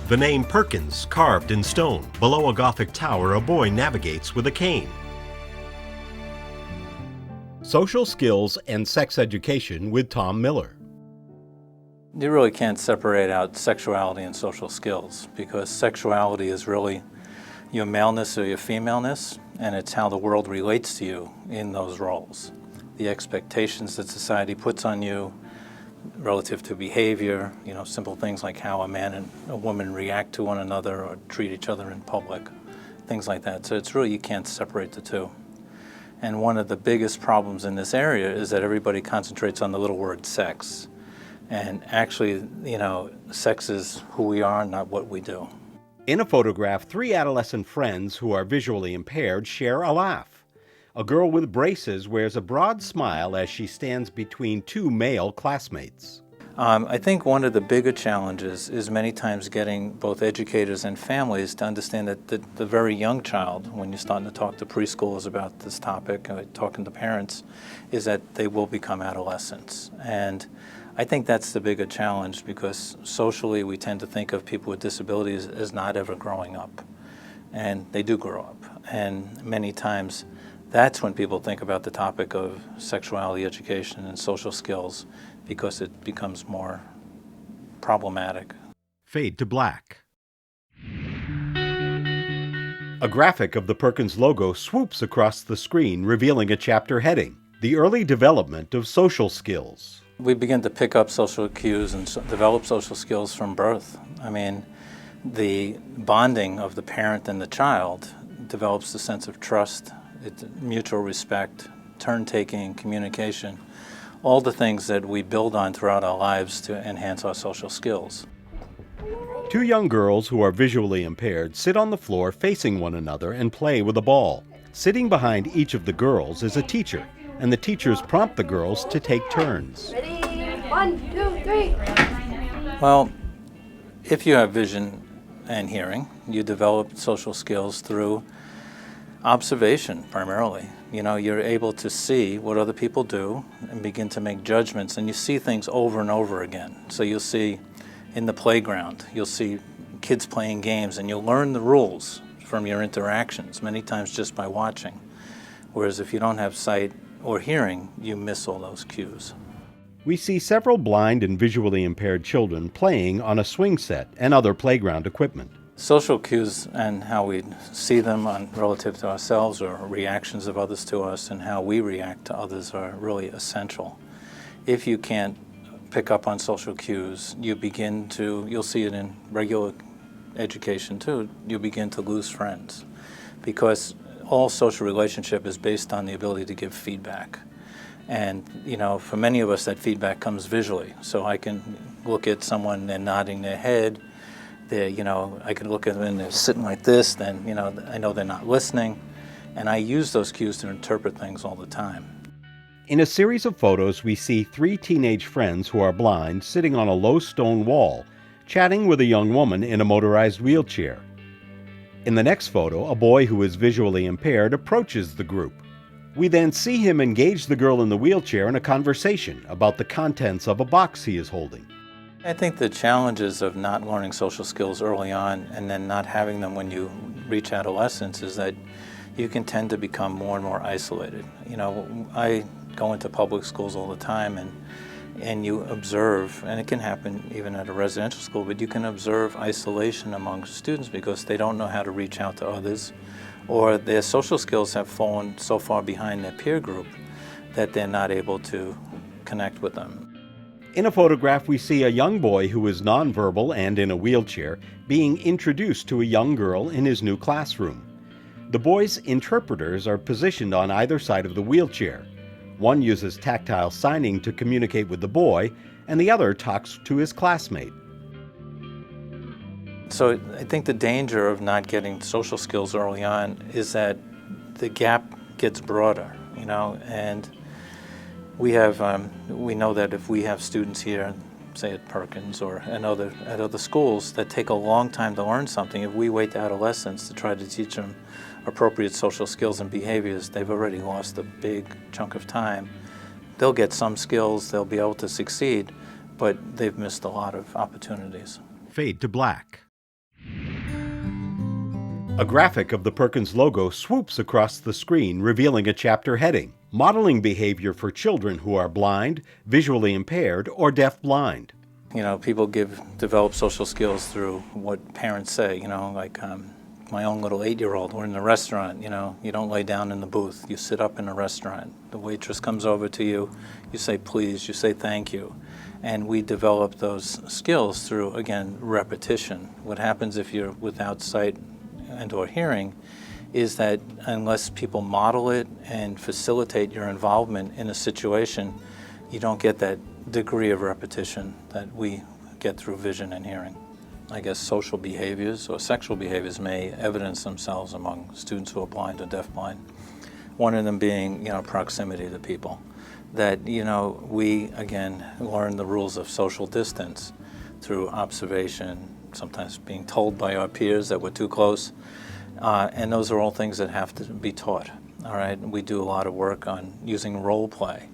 The name Perkins carved in stone. Below a Gothic tower, a boy navigates with a cane. Social skills and sex education with Tom Miller. You really can't separate out sexuality and social skills, because sexuality is really your maleness or your femaleness, and it's how the world relates to you in those roles. The expectations that society puts on you relative to behavior, simple things like how a man and a woman react to one another or treat each other in public, things like that. So it's really, you can't separate the two. And one of the biggest problems in this area is that everybody concentrates on the little word sex. And actually, sex is who we are, not what we do. In a photograph, 3 adolescent friends who are visually impaired share a laugh. A girl with braces wears a broad smile as she stands between 2 male classmates. I think one of the bigger challenges is many times getting both educators and families to understand that the very young child, when you're starting to talk to preschoolers about this topic, talking to parents, is that they will become adolescents. And I think that's the bigger challenge, because socially we tend to think of people with disabilities as not ever growing up. And they do grow up. And many times that's when people think about the topic of sexuality education and social skills, because it becomes more problematic. Fade to black. A graphic of the Perkins logo swoops across the screen, revealing a chapter heading, The Early Development of Social Skills. We begin to pick up social cues and develop social skills from birth. I mean, the bonding of the parent and the child develops the sense of trust, mutual respect, turn-taking, communication, all the things that we build on throughout our lives to enhance our social skills. 2 young girls who are visually impaired sit on the floor facing one another and play with a ball. Sitting behind each of the girls is a teacher, and the teachers prompt the girls to take turns. Ready? 1, 2, 3. Well, if you have vision and hearing, you develop social skills through observation primarily. You're able to see what other people do and begin to make judgments, and you see things over and over again. So you'll see in the playground, you'll see kids playing games, and you'll learn the rules from your interactions, many times just by watching. Whereas if you don't have sight or hearing, you miss all those cues. We see several blind and visually impaired children playing on a swing set and other playground equipment. Social cues and how we see them relative to ourselves, or reactions of others to us, and how we react to others are really essential. If you can't pick up on social cues, you'll see it in regular education too, you begin to lose friends, because all social relationship is based on the ability to give feedback. And for many of us, that feedback comes visually. So I can look at someone, they're nodding their head, I can look at them and they're sitting like this, then I know they're not listening, and I use those cues to interpret things all the time. In a series of photos, we see 3 teenage friends who are blind sitting on a low stone wall, chatting with a young woman in a motorized wheelchair. In the next photo, a boy who is visually impaired approaches the group. We then see him engage the girl in the wheelchair in a conversation about the contents of a box he is holding. I think the challenges of not learning social skills early on and then not having them when you reach adolescence is that you can tend to become more and more isolated. I go into public schools all the time, and you observe, and it can happen even at a residential school, but you can observe isolation among students because they don't know how to reach out to others, or their social skills have fallen so far behind their peer group that they're not able to connect with them. In a photograph, we see a young boy who is nonverbal and in a wheelchair being introduced to a young girl in his new classroom. The boy's interpreters are positioned on either side of the wheelchair. One uses tactile signing to communicate with the boy, and the other talks to his classmate. So I think the danger of not getting social skills early on is that the gap gets broader, and we know that if we have students here, say at Perkins or at other schools, that take a long time to learn something, if we wait to adolescence to try to teach them appropriate social skills and behaviors, they've already lost a big chunk of time. They'll get some skills, they'll be able to succeed, but they've missed a lot of opportunities. Fade to black. A graphic of the Perkins logo swoops across the screen, revealing a chapter heading, Modeling Behavior for Children Who Are Blind, Visually Impaired, or Deaf-Blind. People develop social skills through what parents say, like my own little 8-year-old, we're in a restaurant, you don't lay down in the booth, you sit up in a restaurant. The waitress comes over to you, you say please, you say thank you. And we develop those skills through, again, repetition. What happens if you're without sight and or hearing is that unless people model it and facilitate your involvement in a situation, you don't get that degree of repetition that we get through vision and hearing. I guess social behaviors or sexual behaviors may evidence themselves among students who are blind or deafblind. One of them being, proximity to people. That, we, again, learn the rules of social distance through observation, sometimes being told by our peers that we're too close. And those are all things that have to be taught, all right? We do a lot of work on using role play,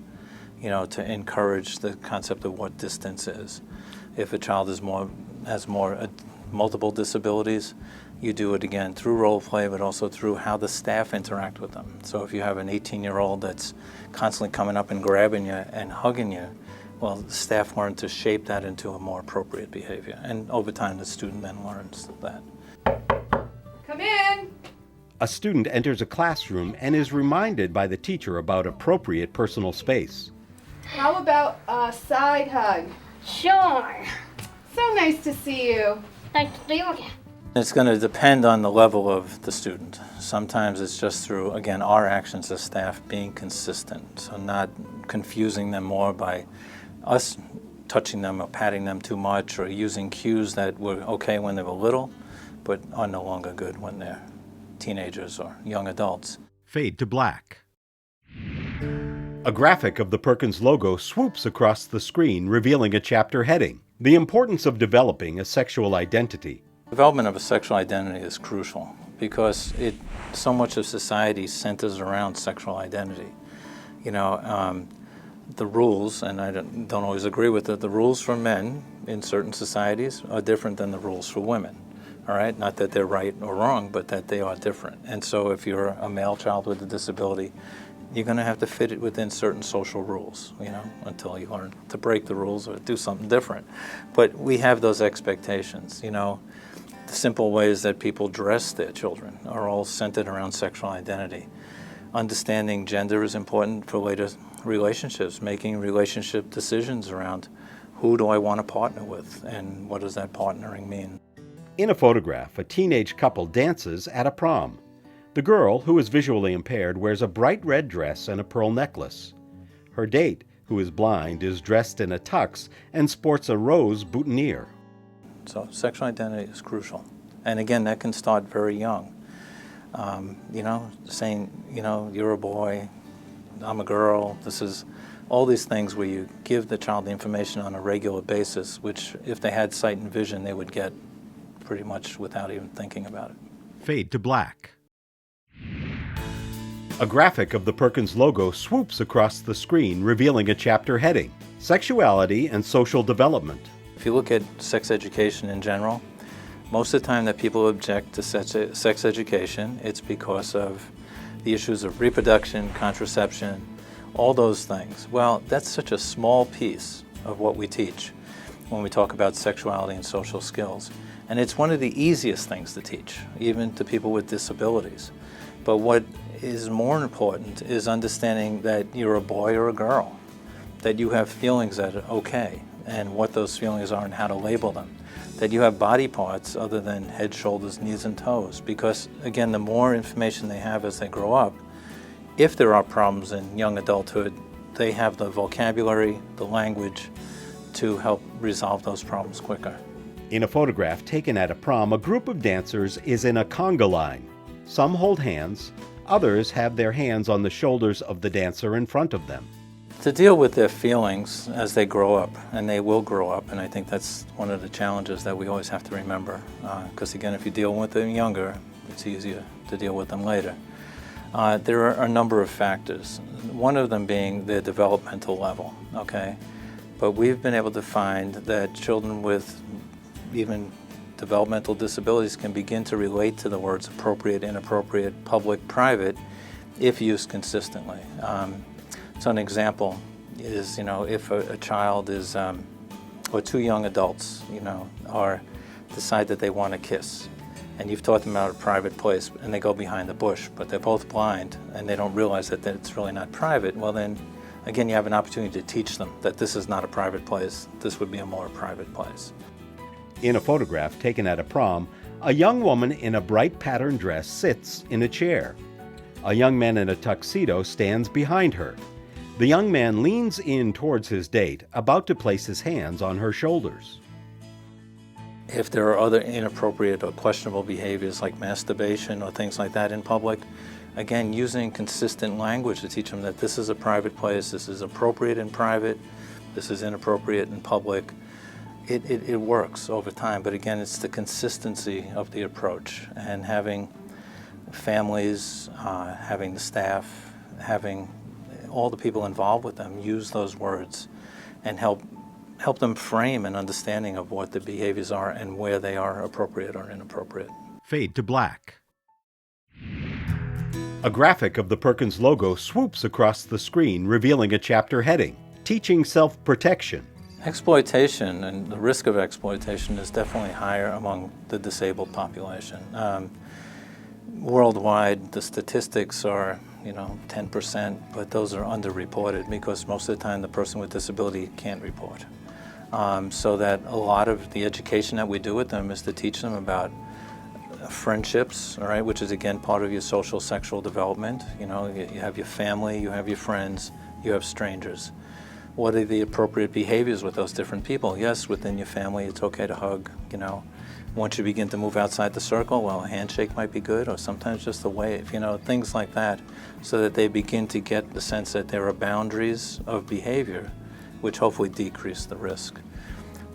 to encourage the concept of what distance is. If a child has multiple disabilities, you do it again through role play, but also through how the staff interact with them. So if you have an 18-year-old that's constantly coming up and grabbing you and hugging you, well, the staff learn to shape that into a more appropriate behavior. And over time, the student then learns that. Come in. A student enters a classroom and is reminded by the teacher about appropriate personal space. How about a side hug? Sure. So nice to see you. Nice to see you again. It's going to depend on the level of the student. Sometimes it's just through, again, our actions as staff being consistent, so not confusing them more by us touching them or patting them too much or using cues that were okay when they were little, but are no longer good when they're teenagers or young adults. Fade to black. A graphic of the Perkins logo swoops across the screen, revealing a chapter heading, The Importance of Developing a Sexual Identity. Development of a sexual identity is crucial because so much of society centers around sexual identity. The rules, and I don't always agree with it, the rules for men in certain societies are different than the rules for women. All right, not that they're right or wrong, but that they are different. And so if you're a male child with a disability, you're going to have to fit it within certain social rules, until you learn to break the rules or do something different. But we have those expectations, The simple ways that people dress their children are all centered around sexual identity. Understanding gender is important for later relationships, making relationship decisions around who do I want to partner with and what does that partnering mean. In a photograph, a teenage couple dances at a prom. The girl, who is visually impaired, wears a bright red dress and a pearl necklace. Her date, who is blind, is dressed in a tux and sports a rose boutonniere. So sexual identity is crucial. And again, that can start very young. Saying, you're a boy, I'm a girl. This is all these things where you give the child the information on a regular basis, which if they had sight and vision, they would get pretty much without even thinking about it. Fade to black. A graphic of the Perkins logo swoops across the screen, revealing a chapter heading, Sexuality and Social Development. If you look at sex education in general, most of the time that people object to sex education, it's because of the issues of reproduction, contraception, all those things. Well, that's such a small piece of what we teach when we talk about sexuality and social skills. And it's one of the easiest things to teach, even to people with disabilities. But what is more important is understanding that you're a boy or a girl, that you have feelings that are okay, and what those feelings are and how to label them. That you have body parts other than head, shoulders, knees, and toes. Because, again, the more information they have as they grow up, if there are problems in young adulthood, they have the vocabulary, the language to help resolve those problems quicker. In a photograph taken at a prom, a group of dancers is in a conga line. Some hold hands, others have their hands on the shoulders of the dancer in front of them. To deal with their feelings as they grow up, and they will grow up, and I think that's one of the challenges that we always have to remember, because again, if you deal with them younger, it's easier to deal with them later. There are a number of factors, one of them being their developmental level, okay? But we've been able to find that children with even developmental disabilities can begin to relate to the words appropriate, inappropriate, public, private, if used consistently. So an example is, if a child is, or two young adults, decide that they want to kiss, and you've taught them about a private place, and they go behind the bush, but they're both blind, and they don't realize that it's really not private, well then, again, you have an opportunity to teach them that this is not a private place, this would be a more private place. In a photograph taken at a prom, a young woman in a bright patterned dress sits in a chair. A young man in a tuxedo stands behind her. The young man leans in towards his date, about to place his hands on her shoulders. If there are other inappropriate or questionable behaviors like masturbation or things like that in public, again, using consistent language to teach them that this is a private place, this is appropriate in private, this is inappropriate in public. It works over time, but again, it's the consistency of the approach, and having families, having the staff, having all the people involved with them use those words and help them frame an understanding of what the behaviors are and where they are appropriate or inappropriate. Fade to black. A graphic of the Perkins logo swoops across the screen, revealing a chapter heading, Teaching Self-Protection. Exploitation and the risk of exploitation is definitely higher among the disabled population. Worldwide, the statistics are 10%, but those are underreported because most of the time the person with disability can't report. So that a lot of the education that we do with them is to teach them about friendships, all right, which is again part of your social sexual development. You have your family, you have your friends, you have strangers. What are the appropriate behaviors with those different people? Yes, within your family it's okay to hug, Once you begin to move outside the circle, well, a handshake might be good, or sometimes just a wave, things like that, so that they begin to get the sense that there are boundaries of behavior, which hopefully decrease the risk.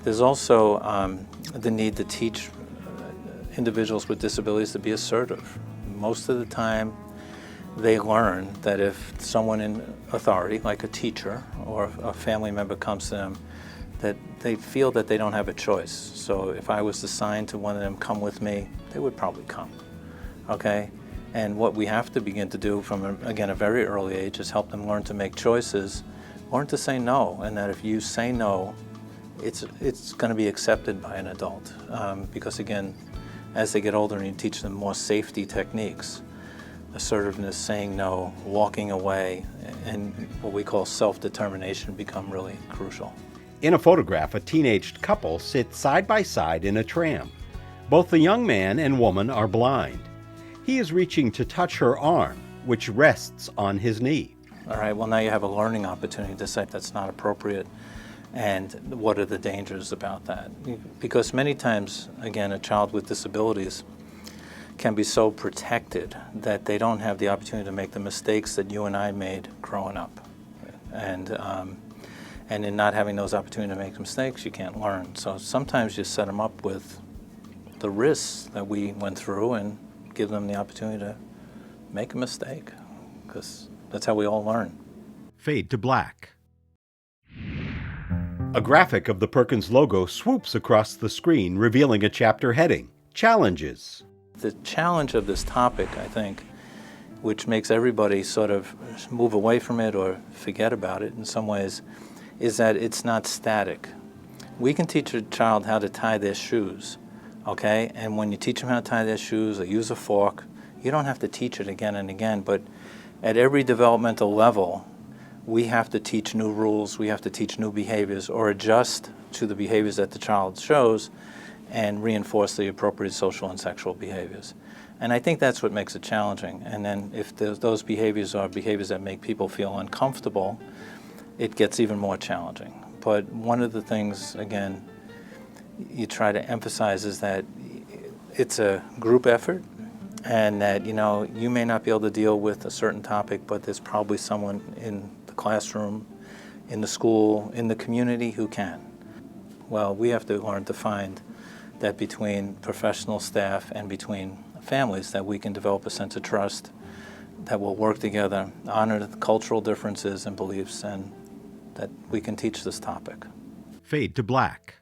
There's also the need to teach individuals with disabilities to be assertive. Most of the time, they learn that if someone in authority, like a teacher or a family member, comes to them, that they feel that they don't have a choice. So if I was to sign to one of them, come with me, they would probably come, okay? And what we have to begin to do from, again, a very early age is help them learn to make choices, learn to say no, and that if you say no, it's going to be accepted by an adult. Because again, as they get older and you teach them more safety techniques, assertiveness, saying no, walking away, and what we call self-determination become really crucial. In a photograph, a teenaged couple sit side by side in a tram. Both the young man and woman are blind. He is reaching to touch her arm, which rests on his knee. All right, well now you have a learning opportunity to say that's not appropriate, and what are the dangers about that? Because many times, again, a child with disabilities can be so protected that they don't have the opportunity to make the mistakes that you and I made growing up. And in not having those opportunities to make mistakes, you can't learn. So sometimes you set them up with the risks that we went through and give them the opportunity to make a mistake, because that's how we all learn. Fade to black. A graphic of the Perkins logo swoops across the screen, revealing a chapter heading, Challenges. The challenge of this topic, I think, which makes everybody sort of move away from it or forget about it in some ways, is that it's not static. We can teach a child how to tie their shoes, okay? And when you teach them how to tie their shoes or use a fork, you don't have to teach it again and again, but at every developmental level, we have to teach new rules, we have to teach new behaviors or adjust to the behaviors that the child shows and reinforce the appropriate social and sexual behaviors. And I think that's what makes it challenging. And then if those behaviors are behaviors that make people feel uncomfortable, it gets even more challenging. But one of the things, again, you try to emphasize is that it's a group effort, and that you may not be able to deal with a certain topic, but there's probably someone in the classroom, in the school, in the community who can. Well, we have to learn to find that between professional staff and between families that we can develop a sense of trust, that will work together, honor the cultural differences and beliefs, and that we can teach this topic. Fade to black.